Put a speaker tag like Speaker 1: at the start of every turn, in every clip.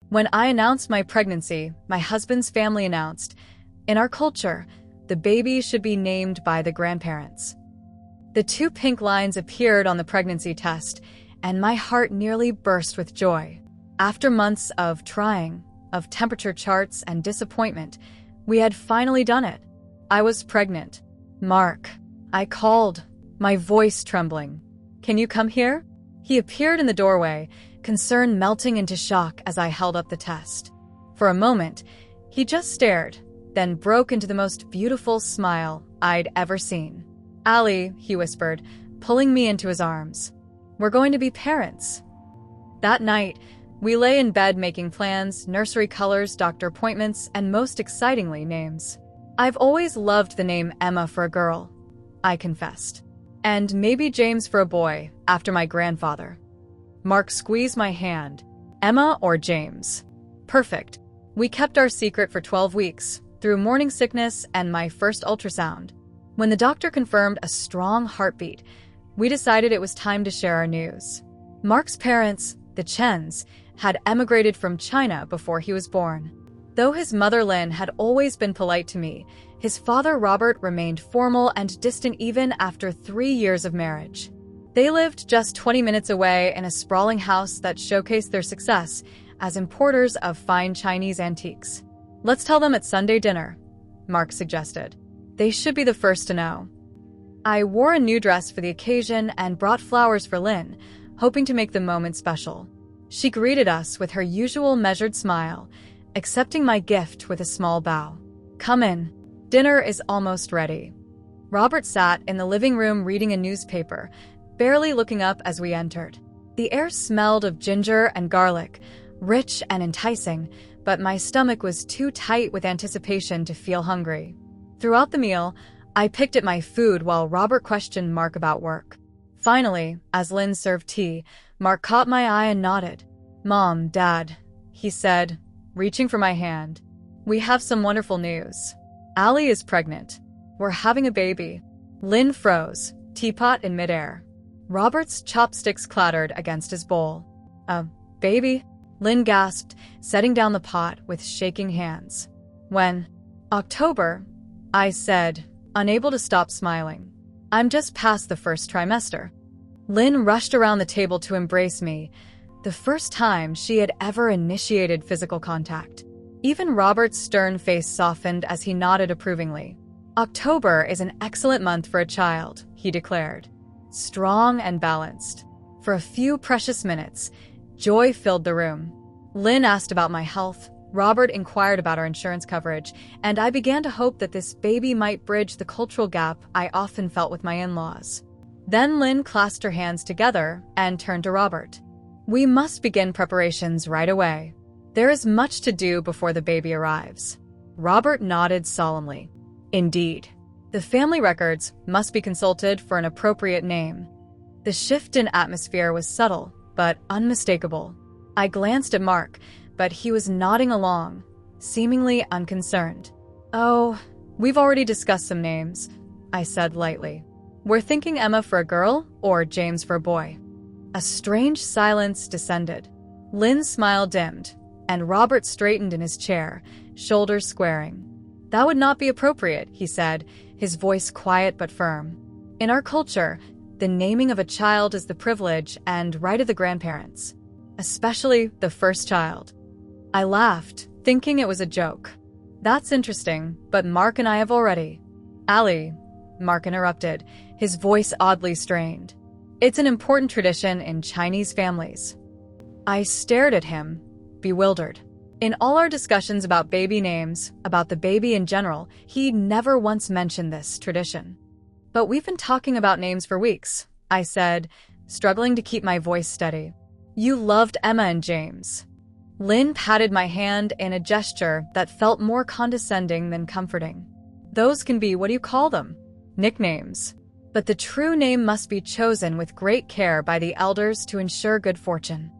Speaker 1: When I announced my pregnancy, my husband's family announced, in our culture, the baby should be named by the grandparents. The 2 pink lines appeared on the pregnancy test, and my heart nearly burst with joy. After months of trying, of temperature charts and disappointment, we had finally done it. I was pregnant. Mark. I called, my voice trembling. Can you come here? He appeared in the doorway, concern melting into shock as I held up the test. For a moment, he just stared, then broke into the most beautiful smile I'd ever seen. "Allie," he whispered, pulling me into his arms. "We're going to be parents." That night, we lay in bed making plans, nursery colors, doctor appointments, and most excitingly, names. I've always loved the name Emma for a girl, I confessed. And maybe James for a boy, after my grandfather. Mark squeezed my hand. Emma or James? Perfect. We kept our secret for 12 weeks, through morning sickness and my first ultrasound. When the doctor confirmed a strong heartbeat, we decided it was time to share our news. Mark's parents, the Chens, had emigrated from China before he was born. Though his mother Lynn had always been polite to me, his father Robert remained formal and distant even after 3 years of marriage. They lived just 20 minutes away in a sprawling house that showcased their success as importers of fine Chinese antiques. "Let's tell them at Sunday dinner," Mark suggested. "They should be the first to know." I wore a new dress for the occasion and brought flowers for Lynn, hoping to make the moment special. She greeted us with her usual measured smile, accepting my gift with a small bow. "Come in. Dinner is almost ready." Robert sat in the living room reading a newspaper, barely looking up as we entered. The air smelled of ginger and garlic, rich and enticing, but my stomach was too tight with anticipation to feel hungry. Throughout the meal, I picked at my food while Robert questioned Mark about work. Finally, as Lynn served tea, Mark caught my eye and nodded. "Mom, Dad," he said, reaching for my hand. "We have some wonderful news. Allie is pregnant. We're having a baby." Lynn froze, teapot in midair. Robert's chopsticks clattered against his bowl. "A baby?" Lynn gasped, setting down the pot with shaking hands. "When?" "October," I said, unable to stop smiling. "I'm just past the first trimester." Lynn rushed around the table to embrace me, the first time she had ever initiated physical contact. Even Robert's stern face softened as he nodded approvingly. "October is an excellent month for a child," he declared. Strong and balanced. For a few precious minutes, joy filled the room. Lynn asked about my health, Robert inquired about our insurance coverage, and I began to hope that this baby might bridge the cultural gap I often felt with my in-laws. Then Lynn clasped her hands together and turned to Robert. "We must begin preparations right away. There is much to do before the baby arrives." Robert nodded solemnly. "Indeed. The family records must be consulted for an appropriate name." The shift in atmosphere was subtle, but unmistakable. I glanced at Mark, but he was nodding along, seemingly unconcerned. "Oh, we've already discussed some names," I said lightly. "We're thinking Emma for a girl or James for a boy." A strange silence descended. Lynn's smile dimmed, and Robert straightened in his chair, shoulders squaring. "That would not be appropriate," he said, his voice quiet but firm. "In our culture, the naming of a child is the privilege and right of the grandparents, especially the first child." I laughed, thinking it was a joke. "That's interesting, but Mark and I have already." "Allie," Mark interrupted, his voice oddly strained. "It's an important tradition in Chinese families." I stared at him, bewildered. In all our discussions about baby names, about the baby in general, he never once mentioned this tradition. "But we've been talking about names for weeks," I said, struggling to keep my voice steady. "You loved Emma and James." Lynn patted my hand in a gesture that felt more condescending than comforting. "Those can be, what do you call them? Nicknames. But the true name must be chosen with great care by the elders to ensure good fortune.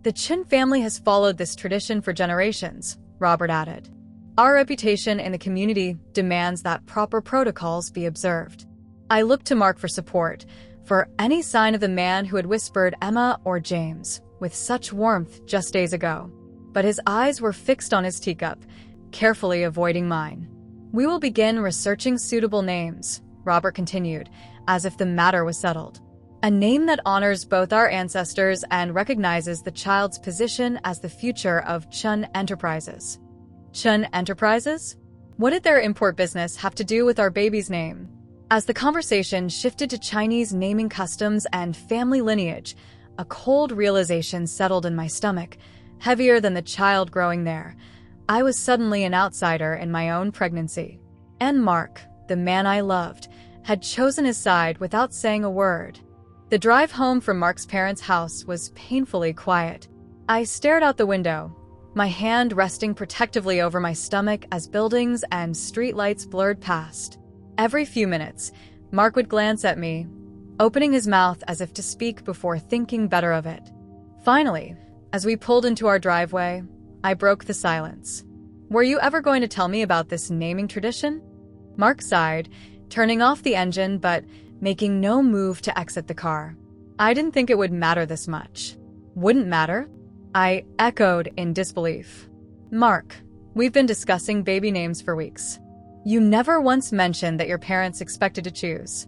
Speaker 1: The Chin family has followed this tradition for generations," Robert added. "Our reputation in the community demands that proper protocols be observed." I looked to Mark for support, for any sign of the man who had whispered Emma or James with such warmth just days ago. but his eyes were fixed on his teacup, carefully avoiding mine. "We will begin researching suitable names," Robert continued, as if the matter was settled. "A name that honors both our ancestors and recognizes the child's position as the future of Chun Enterprises." Chun Enterprises? What did their import business have to do with our baby's name? As the conversation shifted to Chinese naming customs and family lineage, a cold realization settled in my stomach, heavier than the child growing there. I was suddenly an outsider in my own pregnancy. And Mark, the man I loved, had chosen his side without saying a word. The drive home from Mark's parents' house was painfully quiet. I stared out the window, my hand resting protectively over my stomach as buildings and streetlights blurred past. Every few minutes, Mark would glance at me, opening his mouth as if to speak before thinking better of it. Finally, as we pulled into our driveway, I broke the silence. "Were you ever going to tell me about this naming tradition?" Mark sighed, turning off the engine but making no move to exit the car. "I didn't think it would matter this much." "Wouldn't matter?" I echoed in disbelief. "Mark, we've been discussing baby names for weeks. You never once mentioned that your parents expected to choose."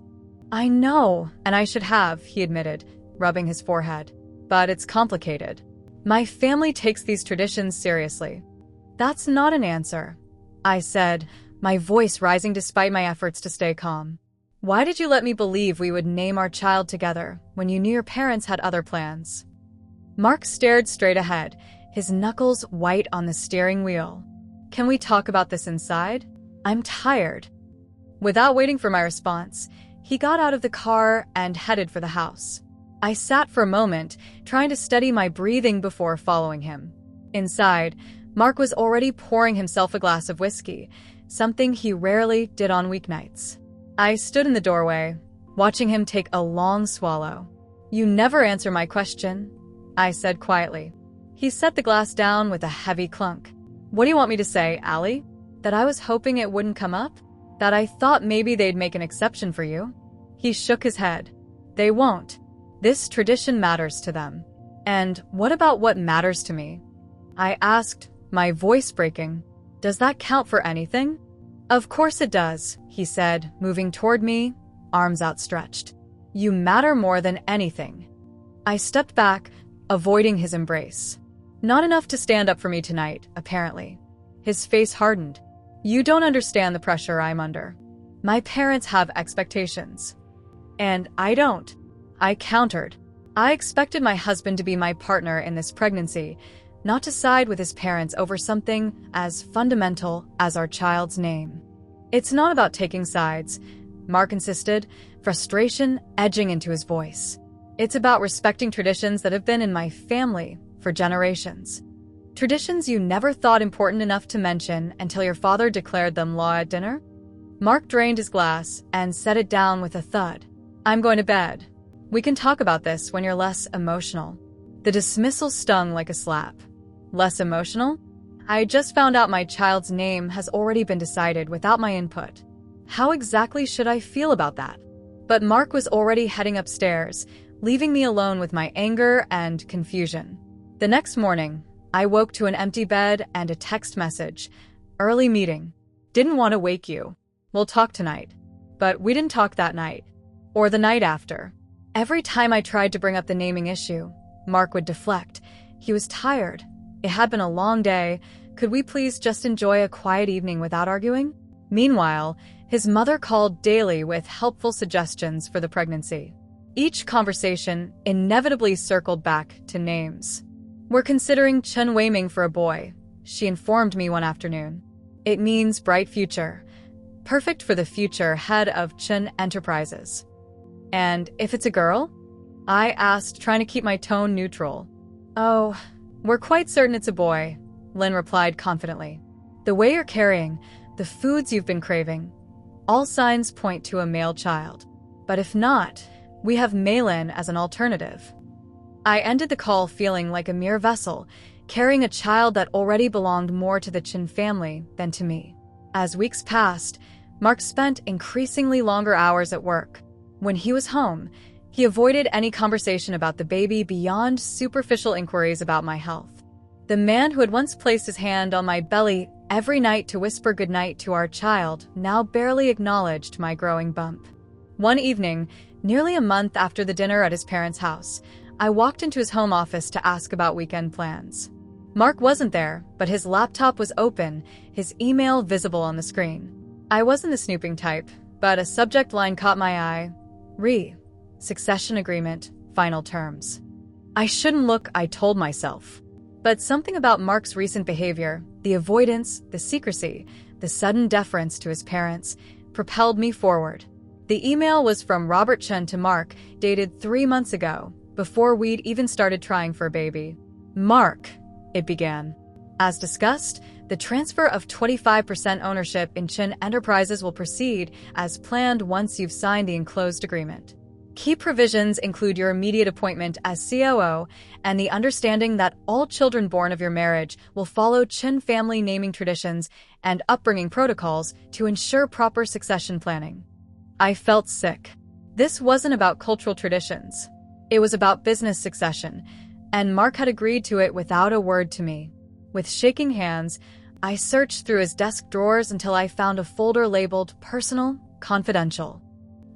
Speaker 1: "I know, and I should have," he admitted, rubbing his forehead. "But it's complicated. My family takes these traditions seriously." "That's not an answer," I said, my voice rising despite my efforts to stay calm. "Why did you let me believe we would name our child together when you knew your parents had other plans?" Mark stared straight ahead, his knuckles white on the steering wheel. "Can we talk about this inside? I'm tired." Without waiting for my response, he got out of the car and headed for the house. I sat for a moment, trying to steady my breathing before following him. Inside, Mark was already pouring himself a glass of whiskey, something he rarely did on weeknights. I stood in the doorway, watching him take a long swallow. "You never answer my question," I said quietly. He set the glass down with a heavy clunk. "What do you want me to say, Allie? That I was hoping it wouldn't come up? That I thought maybe they'd make an exception for you?" He shook his head. "They won't. This tradition matters to them." "And what about what matters to me?" I asked, my voice breaking. "Does that count for anything?" "Of course it does," he said, moving toward me, arms outstretched. "You matter more than anything." I stepped back, avoiding his embrace. "Not enough to stand up for me tonight, apparently." His face hardened. "You don't understand the pressure I'm under. My parents have expectations. And I don't." I countered. I expected my husband to be my partner in this pregnancy, not to side with his parents over something as fundamental as our child's name. "It's not about taking sides," Mark insisted, frustration edging into his voice. "It's about respecting traditions that have been in my family for generations. Traditions you never thought important enough to mention until your father declared them law at dinner." Mark drained his glass and set it down with a thud. "I'm going to bed. We can talk about this when you're less emotional." The dismissal stung like a slap. Less emotional? I just found out my child's name has already been decided without my input. How exactly should I feel about that? But Mark was already heading upstairs, leaving me alone with my anger and confusion. The next morning, I woke to an empty bed and a text message. "Early meeting. Didn't want to wake you. We'll talk tonight." But we didn't talk that night. Or the night after. Every time I tried to bring up the naming issue, Mark would deflect. He was tired. It had been a long day. Could we please just enjoy a quiet evening without arguing? Meanwhile, his mother called daily with helpful suggestions for the pregnancy. Each conversation inevitably circled back to names. "We're considering Chun Weiming for a boy," she informed me one afternoon. "It means bright future. Perfect for the future head of Chun Enterprises." "And if it's a girl?" I asked, trying to keep my tone neutral. "Oh, we're quite certain it's a boy," Lynn replied confidently. "The way you're carrying, the foods you've been craving, all signs point to a male child. But if not, we have Maylin as an alternative." I ended the call feeling like a mere vessel, carrying a child that already belonged more to the Chin family than to me. As weeks passed, Mark spent increasingly longer hours at work. When he was home, he avoided any conversation about the baby beyond superficial inquiries about my health. The man who had once placed his hand on my belly every night to whisper goodnight to our child now barely acknowledged my growing bump. One evening, nearly a month after the dinner at his parents' house, I walked into his home office to ask about weekend plans. Mark wasn't there, but his laptop was open, his email visible on the screen. I wasn't the snooping type, but a subject line caught my eye. Succession agreement, final terms. I shouldn't look, I told myself. But something about Mark's recent behavior, the avoidance, the secrecy, the sudden deference to his parents, propelled me forward. The email was from Robert Chen to Mark, dated 3 months ago, before we'd even started trying for a baby. Mark, it began. As discussed, the transfer of 25% ownership in Chen Enterprises will proceed as planned once you've signed the enclosed agreement. Key provisions include your immediate appointment as COO and the understanding that all children born of your marriage will follow Chen family naming traditions and upbringing protocols to ensure proper succession planning. I felt sick. This wasn't about cultural traditions. It was about business succession, and Mark had agreed to it without a word to me. With shaking hands, I searched through his desk drawers until I found a folder labeled Personal, Confidential.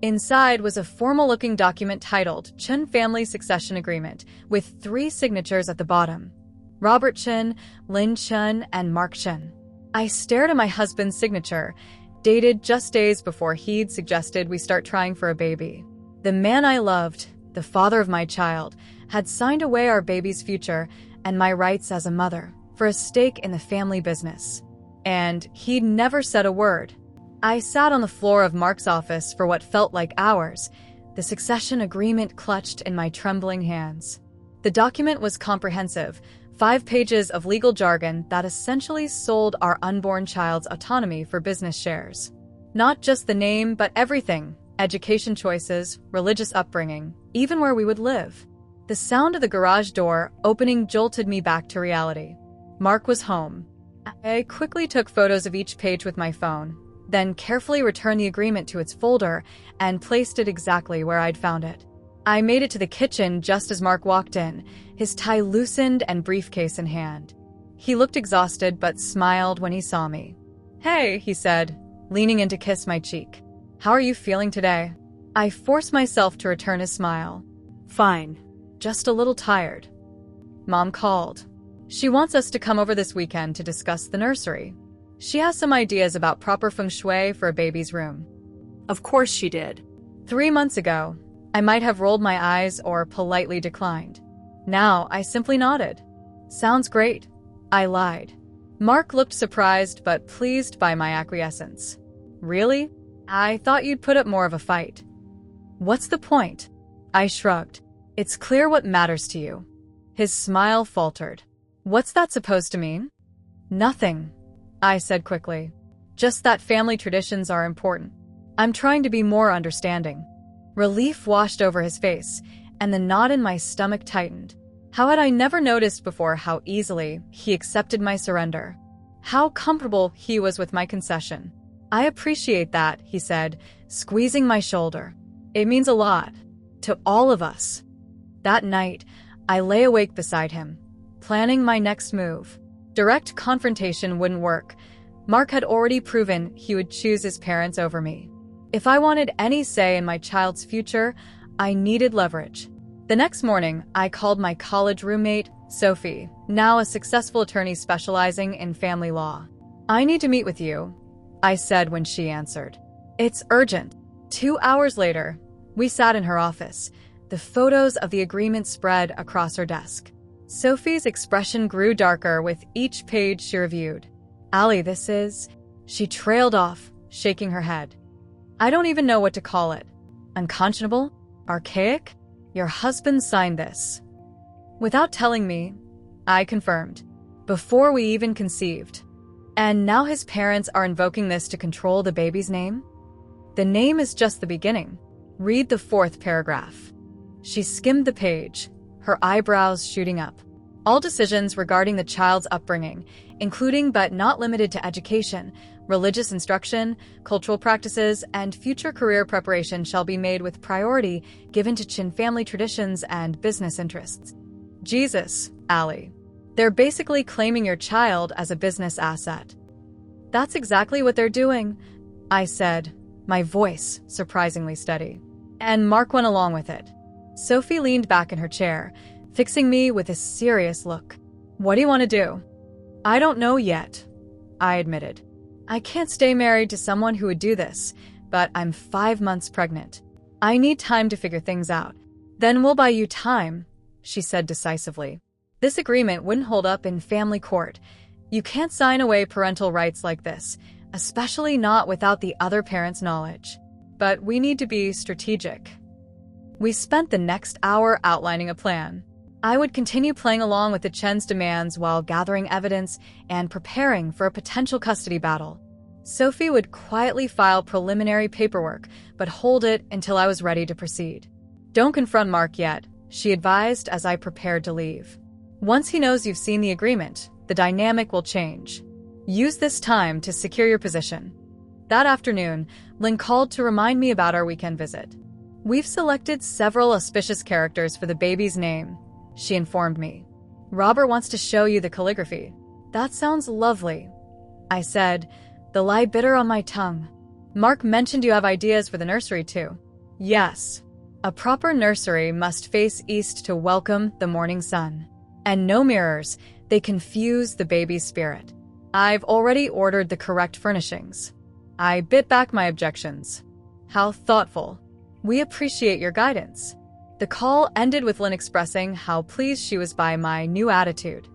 Speaker 1: Inside was a formal-looking document titled Chen Family Succession Agreement, with 3 signatures at the bottom: Robert Chen, Lin Chen, and Mark Chen. I stared at my husband's signature, dated just days before he'd suggested we start trying for a baby. The man I loved, the father of my child, had signed away our baby's future and my rights as a mother for a stake in the family business. And he'd never said a word. I sat on the floor of Mark's office for what felt like hours, the succession agreement clutched in my trembling hands. The document was comprehensive, 5 pages of legal jargon that essentially sold our unborn child's autonomy for business shares. Not just the name, but everything: education choices, religious upbringing, even where we would live. The sound of the garage door opening jolted me back to reality. Mark was home. I quickly took photos of each page with my phone, then carefully returned the agreement to its folder and placed it exactly where I'd found it. I made it to the kitchen just as Mark walked in, his tie loosened and briefcase in hand. He looked exhausted but smiled when he saw me. "Hey," he said, leaning in to kiss my cheek. "How are you feeling today?" I forced myself to return his smile. "Fine. Just a little tired." Mom called. She wants us to come over this weekend to discuss the nursery. She has some ideas about proper feng shui for a baby's room.
Speaker 2: Of course she did.
Speaker 1: 3 months ago, I might have rolled my eyes or politely declined. Now, I simply nodded. "Sounds great," I lied. Mark looked surprised but pleased by my acquiescence. "Really? I thought you'd put up more of a fight." "What's the point?" I shrugged. "It's clear what matters to you." His smile faltered. "What's that supposed to mean?" "Nothing," I said quickly. "Just that family traditions are important. I'm trying to be more understanding." Relief washed over his face, and the knot in my stomach tightened. How had I never noticed before how easily he accepted my surrender? How comfortable he was with my concession. "I appreciate that," he said, squeezing my shoulder. "It means a lot. To all of us." That night, I lay awake beside him, planning my next move. Direct confrontation wouldn't work. Mark had already proven he would choose his parents over me. If I wanted any say in my child's future, I needed leverage. The next morning, I called my college roommate, Sophie, now a successful attorney specializing in family law. "I need to meet with you," I said when she answered. "It's urgent." 2 hours later, we sat in her office. The photos of the agreement spread across her desk. Sophie's expression grew darker with each page she reviewed. "Ali, this is..." She trailed off, shaking her head. "I don't even know what to call it. Unconscionable? Archaic? Your husband signed this." Without telling me, I confirmed. Before we even conceived. And now his parents are invoking this to control the baby's name? The name is just the beginning. Read the 4th paragraph. She skimmed the page, her eyebrows shooting up. "All decisions regarding the child's upbringing, including but not limited to education, religious instruction, cultural practices, and future career preparation shall be made with priority given to Chen family traditions and business interests." Jesus, Ali. They're basically claiming your child as a business asset. That's exactly what they're doing, I said, my voice surprisingly steady. And Mark went along with it. Sophie leaned back in her chair, fixing me with a serious look. What do you want to do? I don't know yet, I admitted. I can't stay married to someone who would do this, but I'm 5 months pregnant. I need time to figure things out. Then we'll buy you time, she said decisively. This agreement wouldn't hold up in family court. You can't sign away parental rights like this, especially not without the other parent's knowledge. But we need to be strategic. We spent the next hour outlining a plan. I would continue playing along with the Chen's demands while gathering evidence and preparing for a potential custody battle. Sophie would quietly file preliminary paperwork, but hold it until I was ready to proceed. Don't confront Mark yet, she advised as I prepared to leave. Once he knows you've seen the agreement, the dynamic will change. Use this time to secure your position. That afternoon, Lynn called to remind me about our weekend visit. We've selected several auspicious characters for the baby's name, she informed me. Robert wants to show you the calligraphy. That sounds lovely, I said, the lie bitter on my tongue. Mark mentioned you have ideas for the nursery too. Yes. A proper nursery must face east to welcome the morning sun. And no mirrors, they confuse the baby's spirit. I've already ordered the correct furnishings. I bit back my objections. How thoughtful. We appreciate your guidance. The call ended with Lynn expressing how pleased she was by my new attitude.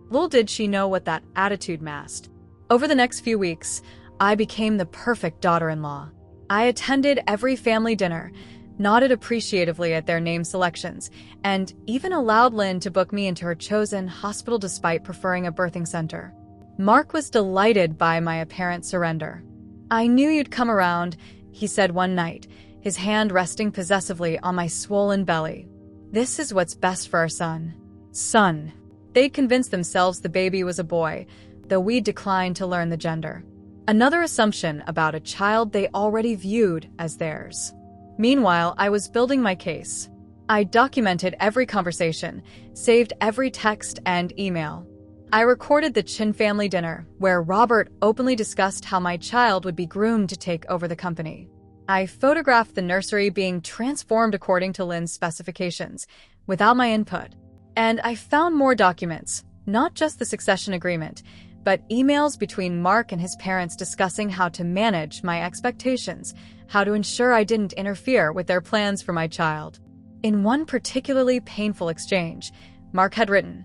Speaker 1: Little did she know what that attitude masked. Over the next few weeks, I became the perfect daughter-in-law. I attended every family dinner, nodded appreciatively at their name selections, and even allowed Lynn to book me into her chosen hospital despite preferring a birthing center. Mark was delighted by my apparent surrender. I knew you'd come around, he said one night, his hand resting possessively on my swollen belly. This is what's best for our son. Son. They'd convinced themselves the baby was a boy, though we declined to learn the gender. Another assumption about a child they already viewed as theirs. Meanwhile, I was building my case. I documented every conversation, saved every text and email. I recorded the Chen family dinner, where Robert openly discussed how my child would be groomed to take over the company. I photographed the nursery being transformed according to Lynn's specifications, without my input. And I found more documents, not just the succession agreement, but emails between Mark and his parents discussing how to manage my expectations, how to ensure I didn't interfere with their plans for my child. In one particularly painful exchange, Mark had written,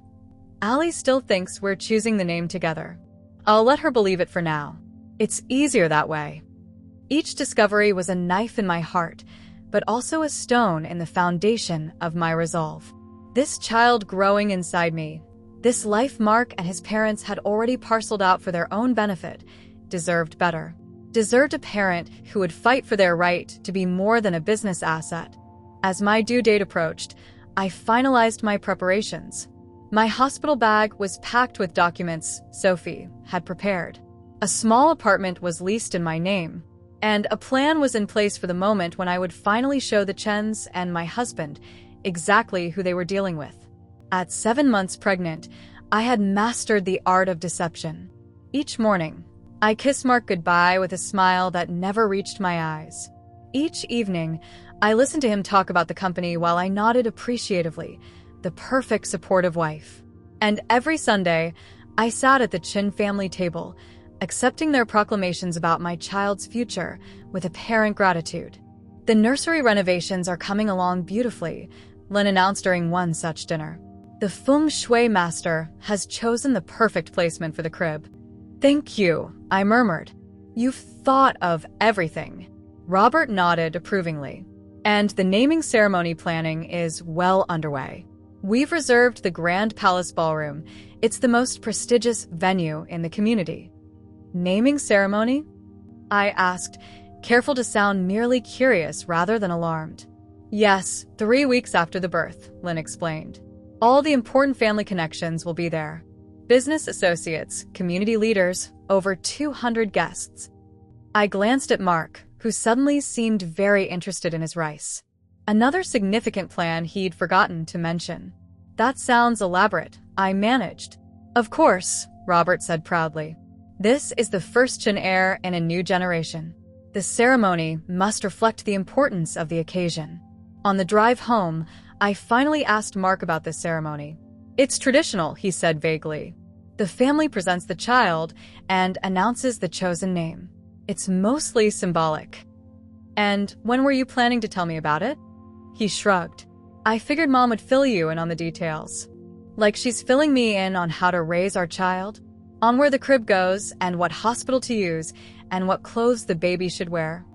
Speaker 1: "Allie still thinks we're choosing the name together. I'll let her believe it for now. It's easier that way." Each discovery was a knife in my heart, but also a stone in the foundation of my resolve. This child growing inside me, this life Mark and his parents had already parceled out for their own benefit, deserved better. Deserved a parent who would fight for their right to be more than a business asset. As my due date approached, I finalized my preparations. My hospital bag was packed with documents Sophie had prepared. A small apartment was leased in my name, and a plan was in place for the moment when I would finally show the Chens and my husband exactly who they were dealing with. At 7 months pregnant, I had mastered the art of deception. Each morning, I kissed Mark goodbye with a smile that never reached my eyes. Each evening, I listened to him talk about the company while I nodded appreciatively, the perfect supportive wife. And every Sunday, I sat at the Chen family table, accepting their proclamations about my child's future with apparent gratitude. The nursery renovations are coming along beautifully, Lynn announced during one such dinner. The feng shui master has chosen the perfect placement for the crib. Thank you, I murmured. You've thought of everything. Robert nodded approvingly. And the naming ceremony planning is well underway. We've reserved the Grand Palace Ballroom. It's the most prestigious venue in the community. Naming ceremony? I asked, careful to sound merely curious rather than alarmed. Yes, 3 weeks after the birth, Lynn explained. All the important family connections will be there. Business associates, community leaders, over 200 guests. I glanced at Mark, who suddenly seemed very interested in his rice. Another significant plan he'd forgotten to mention. That sounds elaborate, I managed. Of course, Robert said proudly. This is the first Chen heir in a new generation. The ceremony must reflect the importance of the occasion. On the drive home, I finally asked Mark about this ceremony. It's traditional, he said vaguely. The family presents the child and announces the chosen name. It's mostly symbolic. And when were you planning to tell me about it? He shrugged. I figured Mom would fill you in on the details. Like she's filling me in on how to raise our child, on where the crib goes and what hospital to use and what clothes the baby should wear.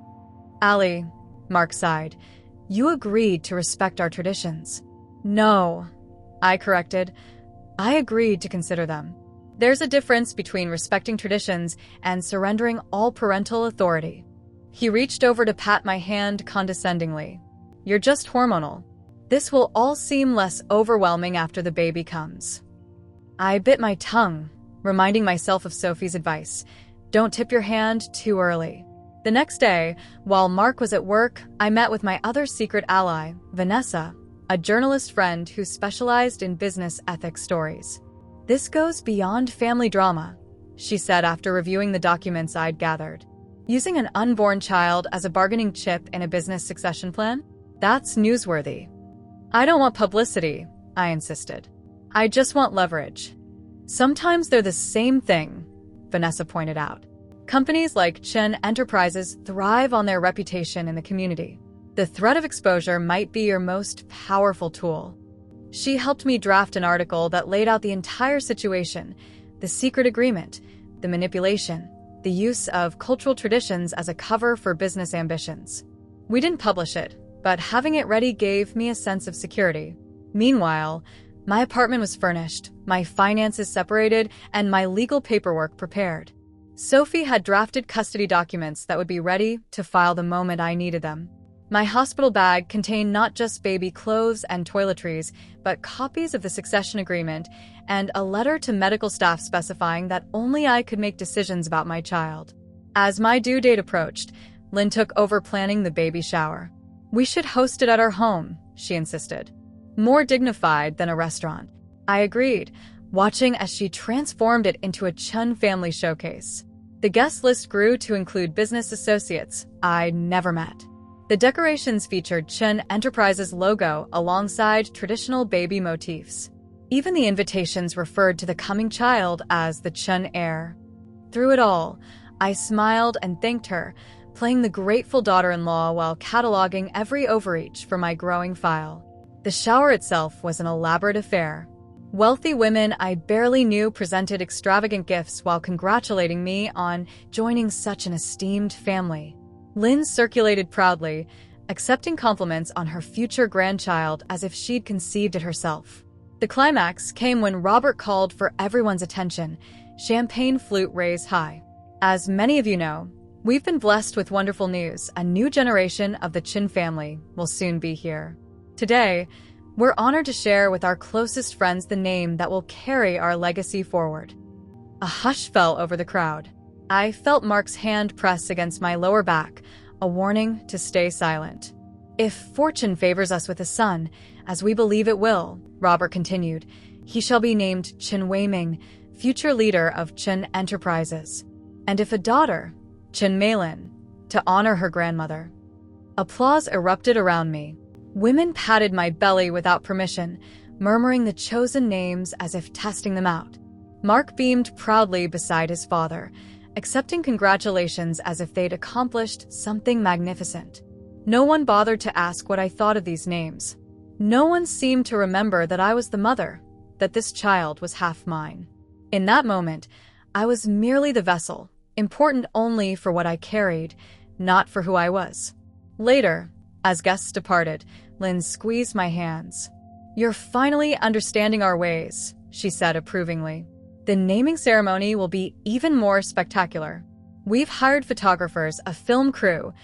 Speaker 1: Allie, Mark sighed, you agreed to respect our traditions. No, I corrected. I agreed to consider them. There's a difference between respecting traditions and surrendering all parental authority. He reached over to pat my hand condescendingly. You're just hormonal. This will all seem less overwhelming after the baby comes. I bit my tongue, reminding myself of Sophie's advice. Don't tip your hand too early. The next day, while Mark was at work, I met with my other secret ally, Vanessa, a journalist friend who specialized in business ethics stories. This goes beyond family drama, she said after reviewing the documents I'd gathered. Using an unborn child as a bargaining chip in a business succession plan? That's newsworthy. I don't want publicity, I insisted. I just want leverage. Sometimes they're the same thing, Vanessa pointed out. Companies like Chen Enterprises thrive on their reputation in the community. The threat of exposure might be your most powerful tool. She helped me draft an article that laid out the entire situation, the secret agreement, the manipulation, the use of cultural traditions as a cover for business ambitions. We didn't publish it, but having it ready gave me a sense of security. Meanwhile, my apartment was furnished, my finances separated, and my legal paperwork prepared. Sophie had drafted custody documents that would be ready to file the moment I needed them. My hospital bag contained not just baby clothes and toiletries, but copies of the succession agreement and a letter to medical staff specifying that only I could make decisions about my child. As my due date approached, Lynn took over planning the baby shower. We should host it at our home, she insisted. More dignified than a restaurant. I agreed, watching as she transformed it into a Chen family showcase. The guest list grew to include business associates I'd never met. The decorations featured Chen Enterprises' logo alongside traditional baby motifs. Even the invitations referred to the coming child as the Chen heir. Through it all, I smiled and thanked her, playing the grateful daughter-in-law while cataloging every overreach for my growing file. The shower itself was an elaborate affair. Wealthy women I barely knew presented extravagant gifts while congratulating me on joining such an esteemed family. Lynn circulated proudly, accepting compliments on her future grandchild as if she'd conceived it herself. The climax came when Robert called for everyone's attention, champagne flute raised high. As many of you know, we've been blessed with wonderful news. A new generation of the Chen family will soon be here. Today, we're honored to share with our closest friends the name that will carry our legacy forward. A hush fell over the crowd. I felt Mark's hand press against my lower back, a warning to stay silent. If fortune favors us with a son, as we believe it will, Robert continued, he shall be named Chen Weiming, future leader of Chen Enterprises. And if a daughter, Chen Meilin, to honor her grandmother. Applause erupted around me. Women patted my belly without permission, murmuring the chosen names as if testing them out. Mark beamed proudly beside his father, accepting congratulations as if they'd accomplished something magnificent. No one bothered to ask what I thought of these names. No one seemed to remember that I was the mother, that this child was half mine. In that moment, I was merely the vessel, important only for what I carried, not for who I was. Later, as guests departed, Lynn squeezed my hands. You're finally understanding our ways, she said approvingly. The naming ceremony will be even more spectacular. We've hired photographers, a film crew,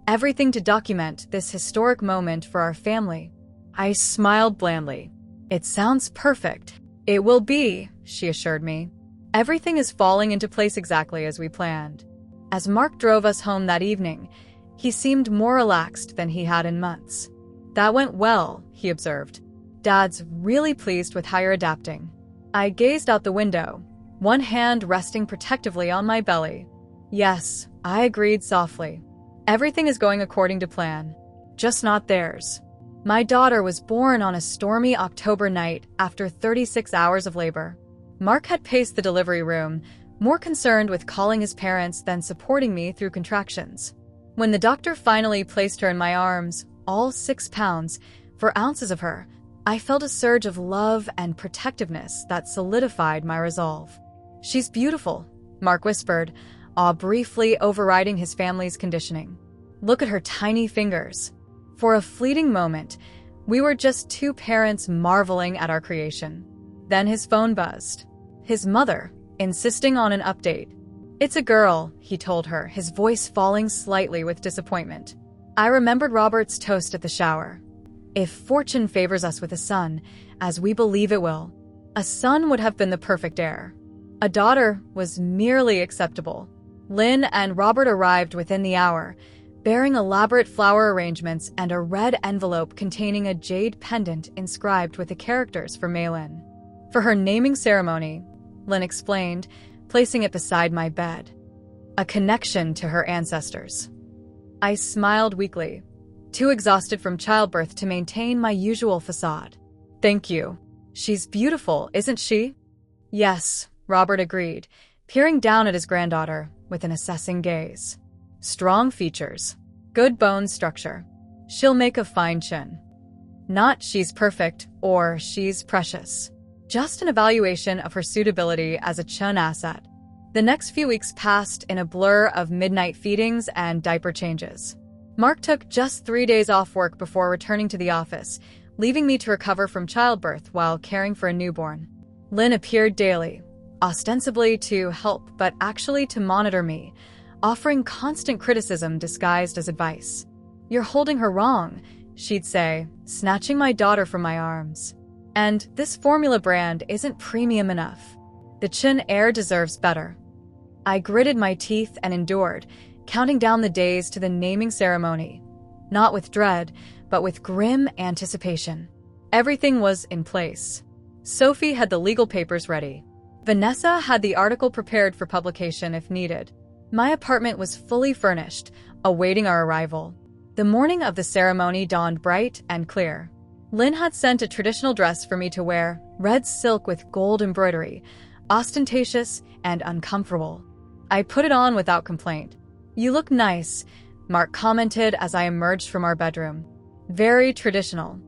Speaker 1: everything to document this historic moment for our family. I smiled blandly. It sounds perfect. It will be, she assured me. Everything is falling into place exactly as we planned. As Mark drove us home that evening, he seemed more relaxed than he had in months. That went well, he observed. Dad's really pleased with how you're adapting. I gazed out the window, one hand resting protectively on my belly. Yes, I agreed softly. Everything is going according to plan, just not theirs. My daughter was born on a stormy October night after 36 hours of labor. Mark had paced the delivery room, more concerned with calling his parents than supporting me through contractions. When the doctor finally placed her in my arms, all 6 pounds, 4 ounces of her, I felt a surge of love and protectiveness that solidified my resolve. "She's beautiful," Mark whispered, awe briefly overriding his family's conditioning. "Look at her tiny fingers." For a fleeting moment, we were just two parents marveling at our creation. Then his phone buzzed. His mother, insisting on an update. "It's a girl," he told her, his voice falling slightly with disappointment. I remembered Robert's toast at the shower. If fortune favors us with a son, as we believe it will, a son would have been the perfect heir. A daughter was merely acceptable. Lynn and Robert arrived within the hour, bearing elaborate flower arrangements and a red envelope containing a jade pendant inscribed with the characters for Maylin. For her naming ceremony, Lynn explained, placing it beside my bed. A connection to her ancestors. I smiled weakly, too exhausted from childbirth to maintain my usual facade. "Thank you. She's beautiful, isn't she?" "Yes," Robert agreed, peering down at his granddaughter with an assessing gaze. "Strong features. Good bone structure. She'll make a fine chin. Not she's perfect or she's precious. Just an evaluation of her suitability as a chin asset." The next few weeks passed in a blur of midnight feedings and diaper changes. Mark took just 3 days off work before returning to the office, leaving me to recover from childbirth while caring for a newborn. Lynn appeared daily, ostensibly to help but actually to monitor me, offering constant criticism disguised as advice. "You're holding her wrong," she'd say, snatching my daughter from my arms. "And this formula brand isn't premium enough. The chin heir deserves better." I gritted my teeth and endured, counting down the days to the naming ceremony. Not with dread, but with grim anticipation. Everything was in place. Sophie had the legal papers ready. Vanessa had the article prepared for publication if needed. My apartment was fully furnished, awaiting our arrival. The morning of the ceremony dawned bright and clear. Lynn had sent a traditional dress for me to wear, red silk with gold embroidery, ostentatious and uncomfortable. I put it on without complaint. "You look nice," Mark commented as I emerged from our bedroom. "Very traditional.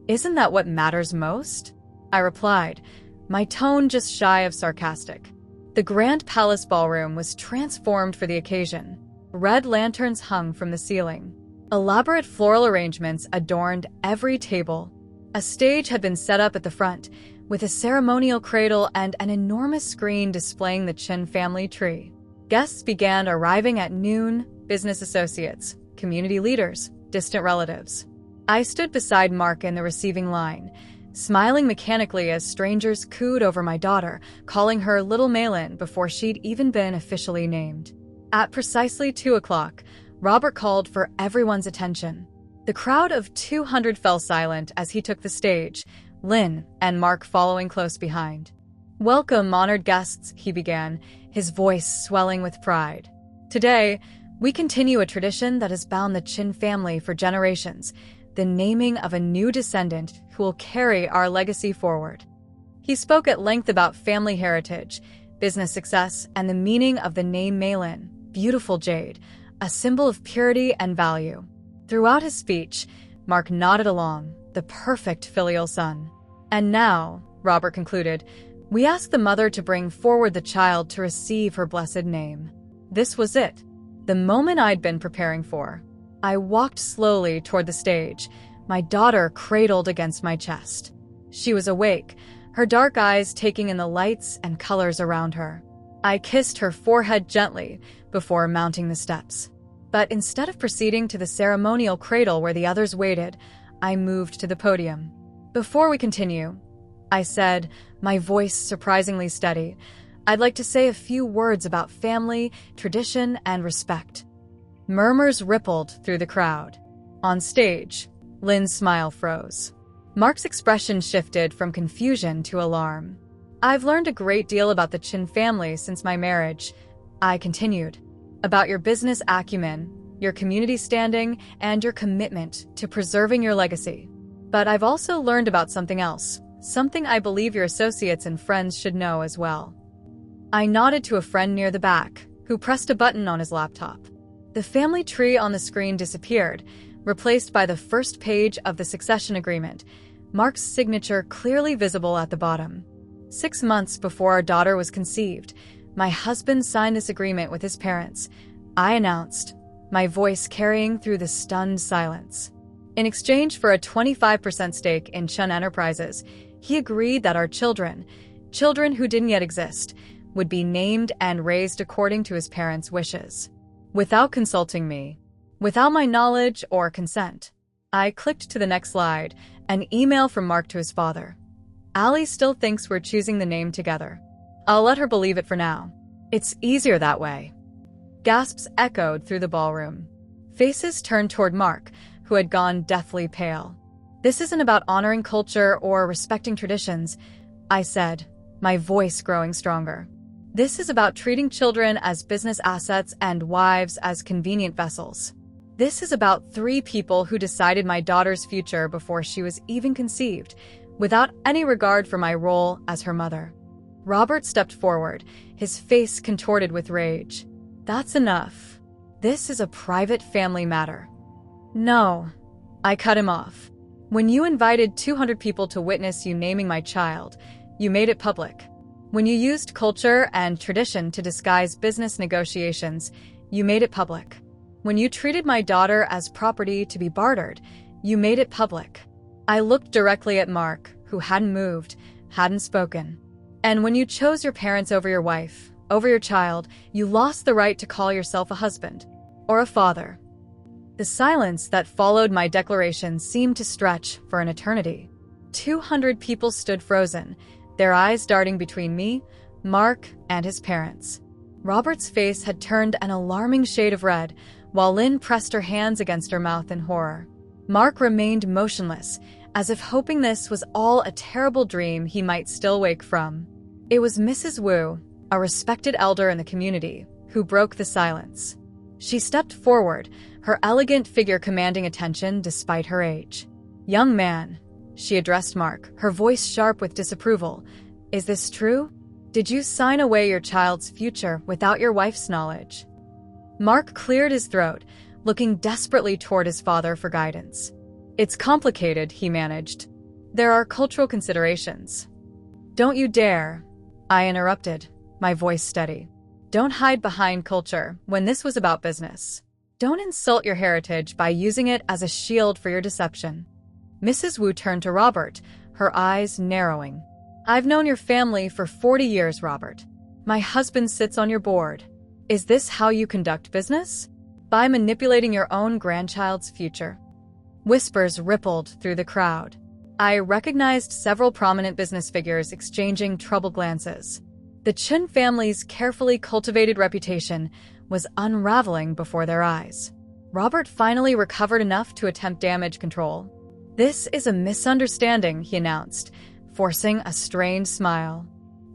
Speaker 1: Isn't that what matters most?" I replied, my tone just shy of sarcastic. The Grand Palace Ballroom was transformed for the occasion. Red lanterns hung from the ceiling. Elaborate floral arrangements adorned every table. A stage had been set up at the front, with a ceremonial cradle and an enormous screen displaying the Chin family tree. Guests began arriving at noon, business associates, community leaders, distant relatives. I stood beside Mark in the receiving line, smiling mechanically as strangers cooed over my daughter, calling her Little Maylin before she'd even been officially named. At precisely 2 o'clock, Robert called for everyone's attention. The crowd of 200 fell silent as he took the stage, Lynn and Mark following close behind. "Welcome, honored guests," he began, his voice swelling with pride. "Today, we continue a tradition that has bound the Chin family for generations, the naming of a new descendant who will carry our legacy forward." He spoke at length about family heritage, business success, and the meaning of the name Maylin, beautiful jade, a symbol of purity and value. Throughout his speech, Mark nodded along, the perfect filial son. "And now," Robert concluded, "we ask the mother to bring forward the child to receive her blessed name." This was it, the moment I'd been preparing for. I walked slowly toward the stage, my daughter cradled against my chest. She was awake, her dark eyes taking in the lights and colors around her. I kissed her forehead gently before mounting the steps. But instead of proceeding to the ceremonial cradle where the others waited, I moved to the podium. "Before we continue," I said, my voice surprisingly steady, "I'd like to say a few words about family, tradition, and respect." Murmurs rippled through the crowd. On stage, Lynn's smile froze. Mark's expression shifted from confusion to alarm. I've learned a great deal about the Chin family since my marriage. I continued. About your business acumen, your community standing, and your commitment to preserving your legacy. But I've also learned about something else, something I believe your associates and friends should know as well. I nodded to a friend near the back, who pressed a button on his laptop. The family tree on the screen disappeared, replaced by the first page of the succession agreement, Mark's signature clearly visible at the bottom. 6 months before our daughter was conceived, my husband signed this agreement with his parents. I announced, my voice carrying through the stunned silence. In exchange for a 25% stake in Chun Enterprises, he agreed that our children who didn't yet exist, would be named and raised according to his parents' wishes. Without consulting me, without my knowledge or consent. I clicked to the next slide, an email from Mark to his father. Ali still thinks we're choosing the name together. I'll let her believe it for now. It's easier that way. Gasps echoed through the ballroom. Faces turned toward Mark, who had gone deathly pale. This isn't about honoring culture or respecting traditions, I said, my voice growing stronger. This is about treating children as business assets and wives as convenient vessels. This is about 3 people who decided my daughter's future before she was even conceived, without any regard for my role as her mother. Robert stepped forward, his face contorted with rage. That's enough. This is a private family matter. No, I cut him off. When you invited 200 people to witness you naming my child, you made it public. When you used culture and tradition to disguise business negotiations, you made it public. When you treated my daughter as property to be bartered, you made it public. I looked directly at Mark, who hadn't moved, hadn't spoken. And when you chose your parents over your wife, over your child, you lost the right to call yourself a husband or a father. The silence that followed my declaration seemed to stretch for an eternity. 200 people stood frozen, their eyes darting between me, Mark, and his parents. Robert's face had turned an alarming shade of red, while Lynn pressed her hands against her mouth in horror. Mark remained motionless, as if hoping this was all a terrible dream he might still wake from. It was Mrs. Wu, a respected elder in the community, who broke the silence. She stepped forward, her elegant figure commanding attention despite her age. "Young man," she addressed Mark, her voice sharp with disapproval. "Is this true? Did you sign away your child's future without your wife's knowledge?" Mark cleared his throat, looking desperately toward his father for guidance. "It's complicated," he managed. "There are cultural considerations." "Don't you dare," I interrupted, my voice steady. "Don't hide behind culture when this was about business. Don't insult your heritage by using it as a shield for your deception." Mrs. Wu turned to Robert, her eyes narrowing. "I've known your family for 40 years, Robert. My husband sits on your board. Is this how you conduct business? By manipulating your own grandchild's future?" Whispers rippled through the crowd. I recognized several prominent business figures exchanging troubled glances. The Chin family's carefully cultivated reputation was unraveling before their eyes. Robert finally recovered enough to attempt damage control. "This is a misunderstanding," he announced, forcing a strained smile.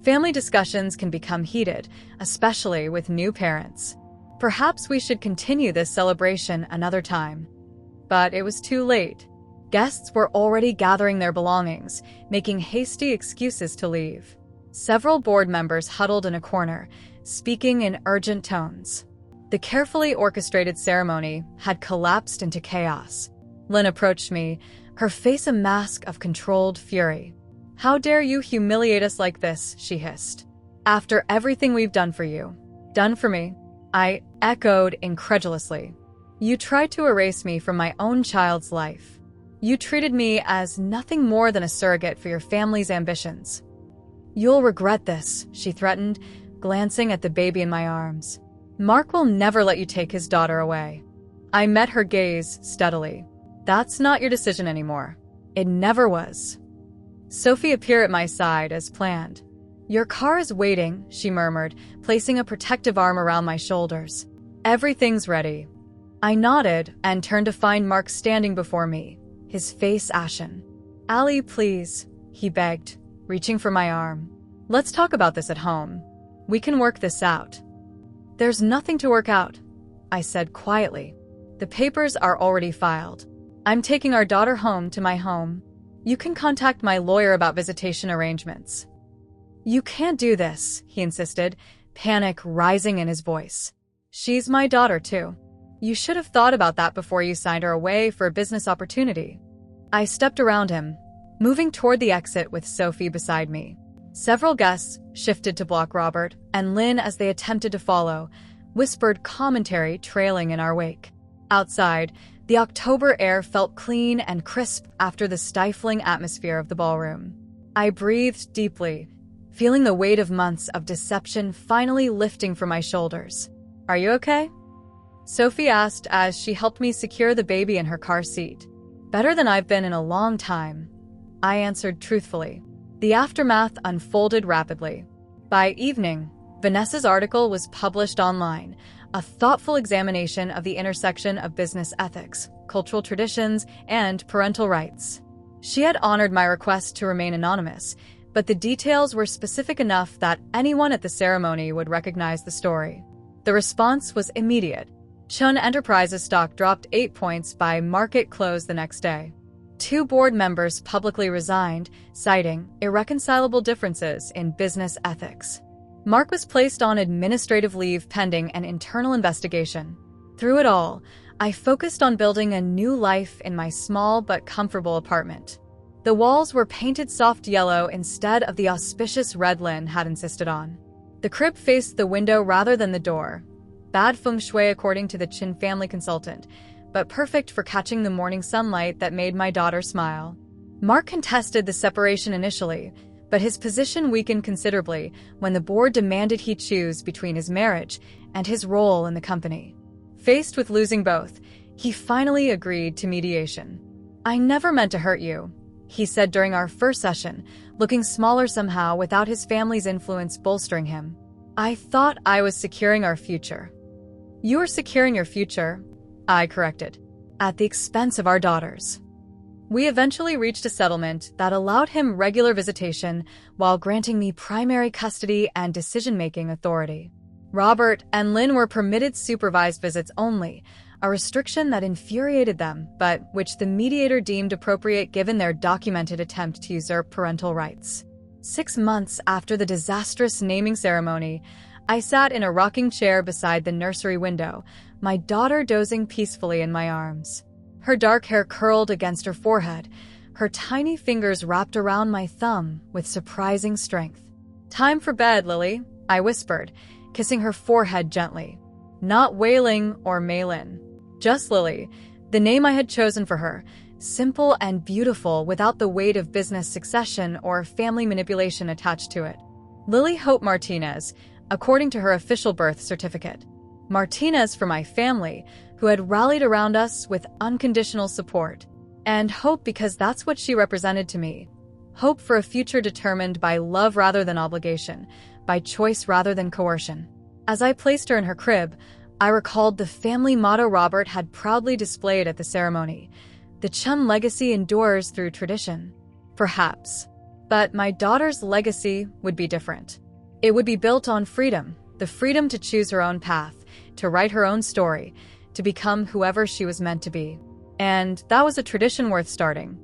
Speaker 1: "Family discussions can become heated, especially with new parents. Perhaps we should continue this celebration another time." But it was too late. Guests were already gathering their belongings, making hasty excuses to leave. Several board members huddled in a corner, speaking in urgent tones. The carefully orchestrated ceremony had collapsed into chaos. Lynn approached me, her face a mask of controlled fury. "How dare you humiliate us like this?" she hissed. "After everything we've done for you." "Done for me?" I echoed incredulously. "You tried to erase me from my own child's life. You treated me as nothing more than a surrogate for your family's ambitions." "You'll regret this," she threatened, glancing at the baby in my arms. "Mark will never let you take his daughter away." I met her gaze steadily. "That's not your decision anymore. It never was." Sophie appeared at my side as planned. "Your car is waiting," she murmured, placing a protective arm around my shoulders. "Everything's ready." I nodded and turned to find Mark standing before me, his face ashen. "Ali, please," he begged, reaching for my arm. Let's talk about this at home. We can work this out. There's nothing to work out, I said quietly. The papers are already filed. I'm taking our daughter home to my home. You can contact my lawyer about visitation arrangements. You can't do this, he insisted, panic rising in his voice. She's my daughter, too. You should have thought about that before you signed her away for a business opportunity. I stepped around him, moving toward the exit with Sophie beside me. Several guests shifted to block Robert and Lynn as they attempted to follow, whispered commentary trailing in our wake. Outside, the October air felt clean and crisp after the stifling atmosphere of the ballroom. I breathed deeply, feeling the weight of months of deception finally lifting from my shoulders. Are you okay? Sophie asked as she helped me secure the baby in her car seat. Better than I've been in a long time, I answered truthfully. The aftermath unfolded rapidly. By evening, Vanessa's article was published online, a thoughtful examination of the intersection of business ethics, cultural traditions, and parental rights. She had honored my request to remain anonymous, but the details were specific enough that anyone at the ceremony would recognize the story. The response was immediate. Chun Enterprises stock dropped 8 points by market close the next day. 2 board members publicly resigned, citing irreconcilable differences in business ethics. Mark was placed on administrative leave pending an internal investigation. Through it all, I focused on building a new life in my small but comfortable apartment. The walls were painted soft yellow instead of the auspicious red Lynn had insisted on. The crib faced the window rather than the door. Bad feng shui according to the Chin family consultant, but perfect for catching the morning sunlight that made my daughter smile. Mark contested the separation initially, but his position weakened considerably when the board demanded he choose between his marriage and his role in the company. Faced with losing both, he finally agreed to mediation. I never meant to hurt you, he said during our first session, looking smaller somehow without his family's influence bolstering him. I thought I was securing our future. You are securing your future, I corrected, at the expense of our daughters. We eventually reached a settlement that allowed him regular visitation while granting me primary custody and decision-making authority. Robert and Lynn were permitted supervised visits only, a restriction that infuriated them, but which the mediator deemed appropriate given their documented attempt to usurp parental rights. 6 months after the disastrous naming ceremony, I sat in a rocking chair beside the nursery window, my daughter dozing peacefully in my arms. Her dark hair curled against her forehead, her tiny fingers wrapped around my thumb with surprising strength. Time for bed, Lily, I whispered, kissing her forehead gently. Not Wailing or Maylin, just Lily, the name I had chosen for her, simple and beautiful without the weight of business succession or family manipulation attached to it. Lily Hope Martinez, according to her official birth certificate. Martinez for my family, who had rallied around us with unconditional support. And hope because that's what she represented to me. Hope for a future determined by love rather than obligation, by choice rather than coercion. As I placed her in her crib, I recalled the family motto Robert had proudly displayed at the ceremony. The Chun legacy endures through tradition. Perhaps. But my daughter's legacy would be different. It would be built on freedom, the freedom to choose her own path, to write her own story, to become whoever she was meant to be. And that was a tradition worth starting.